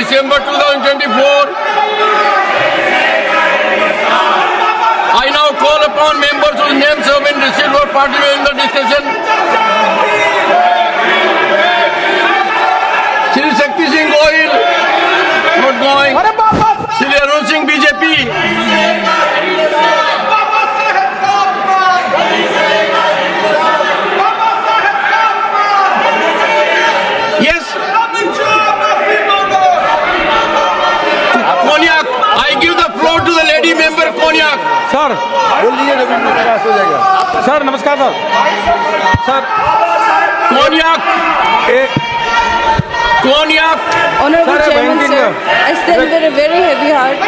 December 2024. I now call upon members whose names have been received for participation in the discussion. Shri Shakti Singh Goyal, not going. Shri Arun Singh, BJP. Yes. Konyak, I give the floor to the lady member Konyak. Sir sir नमस्कार sir sir Konyak. Konyak. Honorable Sir, Chairman, Bhain sir, I stand with a very heavy heart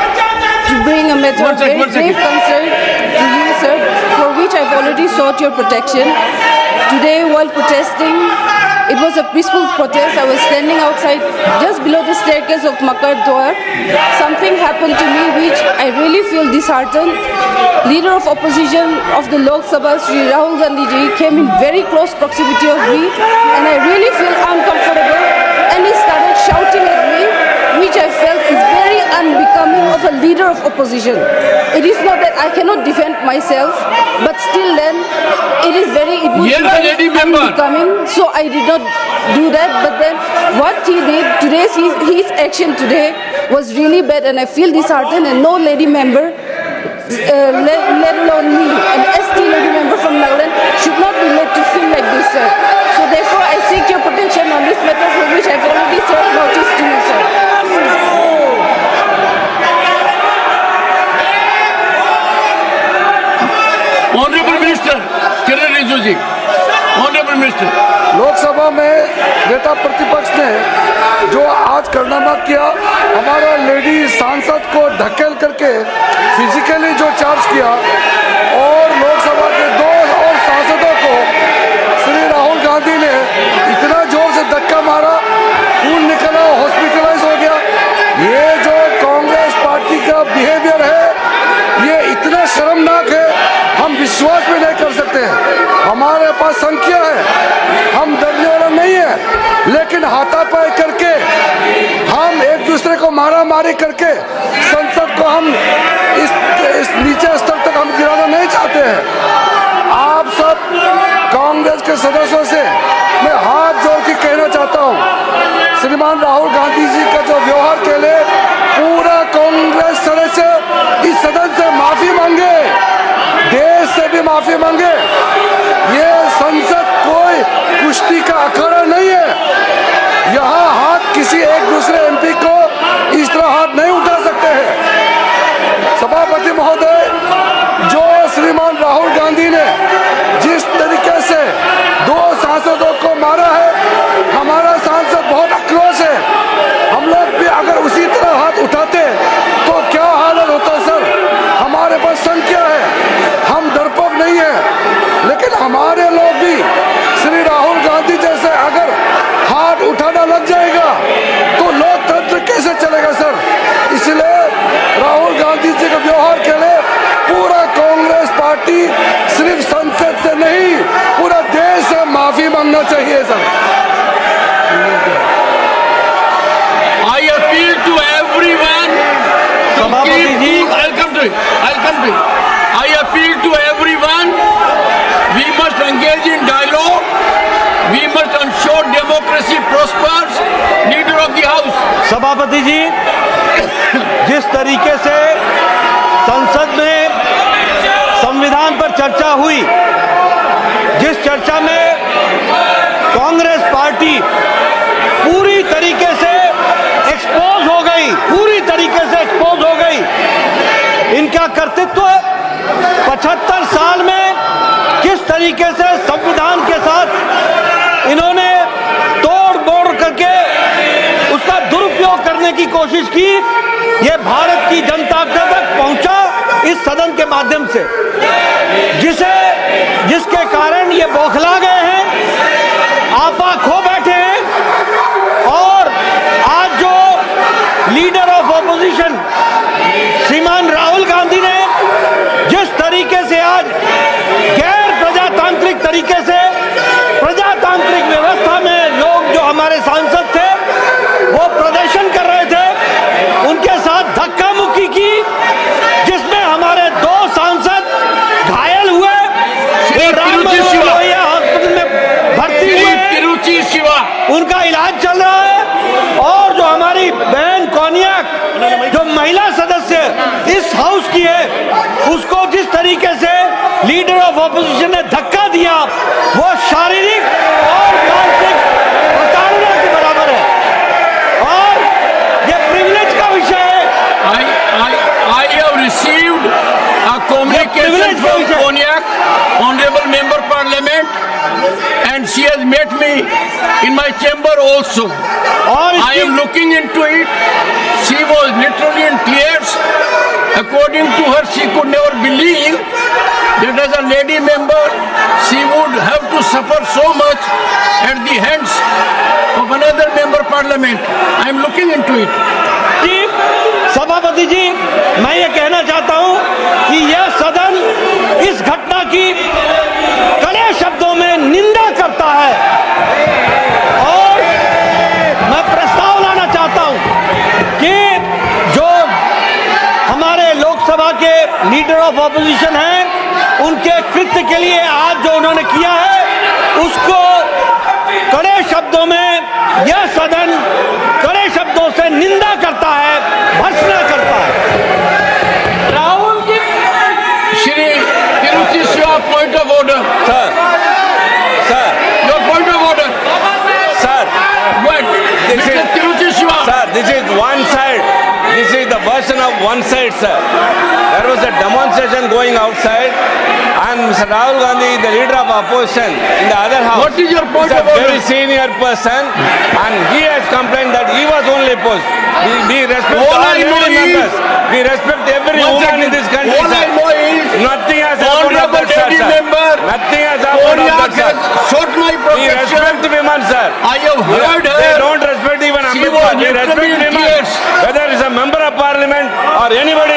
to bring a matter of very grave concern to you, sir, for which I've already sought your protection. Today, while protesting, it was a peaceful protest. I was standing outside just below the staircase of Makar Dwar. Something happened to me which I really feel disheartened. Leader of opposition of the Lok Sabha, Shri Rahul Gandhi ji, came in very close proximity of me, and I really feel uncomfortable. And he started shouting at me, which I felt is very unbecoming of a leader of opposition. It is not that I cannot defend myself, but still then, it would be very unbecoming. So I did not do that. But then, what he did today, his action today was really bad, and I feel disheartened. And no lady member, let alone me, an ST lady member from Nagaland, should not be made to feel like this, sir. So therefore, I seek your protection on this matter, for which I have already served notice to you, sir. Honorable Minister, Kiran Rijiju ji. Honorable Minister. Lok Sabha में नेता प्रतिपक्ष ने जो आज कारनामा किया, हमारा lady सांसद को धकेल करके फिजिकली जो चार्ज किया और लोकसभा के 2 और सांसदों को श्री राहुल गांधी ने इतना जोर से धक्का मारा, खून निकला, हॉस्पिटलाइज हो गया। ये जो कांग्रेस पार्टी का बिहेवियर है, ये इतना शर्मनाक है, हम विश्वास भी नहीं कर सकते हैं। हमारे पास संख्या है, हम डरने वाला नहीं है, लेकिन हाथापाई करके हम एक दूसरे को मारा मारी करके संसद को हम इस नीचे स्तर तक हम गिराना नहीं चाहते हैं। आप सब कांग्रेस के सदस्यों से मैं हाथ जोड़ के कहना चाहता हूं, श्रीमान राहुल गांधी जी का जो व्यवहार के लिए पूरा कांग्रेस सदस्य इस सदन से माफी मांगे, देश से भी माफी मांगे। ये संसद कोई कुश्ती का अखाड़ा नहीं है, यहाँ हाथ किसी एक दूसरे एमपी को इस तरह हाथ नहीं उठा सकते हैं। सभापति महोदय, जो श्रीमान राहुल गांधी ने जिस तरीके से 2 सांसदों को मारा है, हमारा सांसद बहुत आक्रोश है। हम लोग भी अगर उसी तरह हाथ उठाते तो क्या हालत होता सर। हमारे पास संख्या है, हम डरपोक नहीं है, लेकिन हमारे लोग भी श्री राहुल गांधी जैसे अगर हाथ उठाना लग जाएगा तो लोकतंत्र कैसे चलेगा सर। इसलिए राहुल गांधी जी के व्यवहार के लिए पूरा कांग्रेस पार्टी सिर्फ संसद से नहीं, पूरा देश से माफी मांगना चाहिए sir. I appeal to everyone to keep cool. I'll come to it. I appeal to everyone. We must engage in dialogue. We must ensure democracy prospers. Leader of the House. सभापति जी, जिस तरीके से संसद में संविधान पर चर्चा हुई, जिस चर्चा में कांग्रेस पार्टी पूरी तरीके से एक्सपोज हो गई, पूरी तरीके से एक्सपोज हो गई। इनका कर्तृत्व 75 साल में किस तरीके से संविधान के साथ इन्होंने तोड़ मोड़ करके उसका दुरुपयोग करने की कोशिश की, ये भारत की जनता तक पहुंचा इस सदन के माध्यम से, जिसके कारण ये बौखला गए हैं, आपा खो बैठे हैं। और आज जो लीडर ऑफ ऑपोजिशन श्रीमान राहुल गांधी ने जिस तरीके से आज गैर प्रजातांत्रिक तरीके से प्रजातांत्रिक व्यवस्था में लोग जो हमारे सांसद थे वो प्रदर्शन कर रहे थे, हमारी बहन कोनियाक जो महिला सदस्य इस हाउस की है, उसको जिस तरीके से लीडर ऑफ ऑपोजिशन ने धक्का दिया, वो शारीरिक और मानसिक प्रताड़ना के बराबर है और ये प्रिविलेज का विषय है। I have received a communication from Konyak, Honorable Member Parliament, and she has met me in my chamber also. और I am looking into it. She was literally in tears. According to her, she could never believe that as a lady member, she would have to suffer so much at the hands of another member Parliament. I am looking into it. जी, सभापति जी, मैं ये कहना चाहता हूं कि यह सदन इस घटना की कड़े शब्दों में निंदा करता है और मैं प्रस्ताव लाना चाहता हूं कि जो हमारे लोकसभा के लीडर ऑफ ऑपोजिशन हैं, उनके कृत्य के लिए आज जो उन्होंने किया है, उसको कड़े शब्दों में यह सदन कड़े शब्दों से निंदा करता है, भर्त्सना करता है। राहुल की Shri Tiruchi Shiva, point of order. Sir Your point of order. Sir Go ahead. This Mr. is- Tiruchi Shiva. Sir, this is one side. This is the version of one side, sir. There was a demonstration going outside, and Mr. Rahul Gandhi, the leader of opposition, in the other house. What is your point is a of order? very senior person, and he has complained that he was only opposed. We respect All all I know lady is- members. We respect every One woman second. in this country, All I sir. know is Nothing has happened of Honorable that, lady sir. member Nothing has happened of Konyak that, has sir. sought my We protection. respect women, sir. I have heard They her. don't respect even She Ambedkar. was We literally respect in women. tears. Whether it's a member of parliament or anybody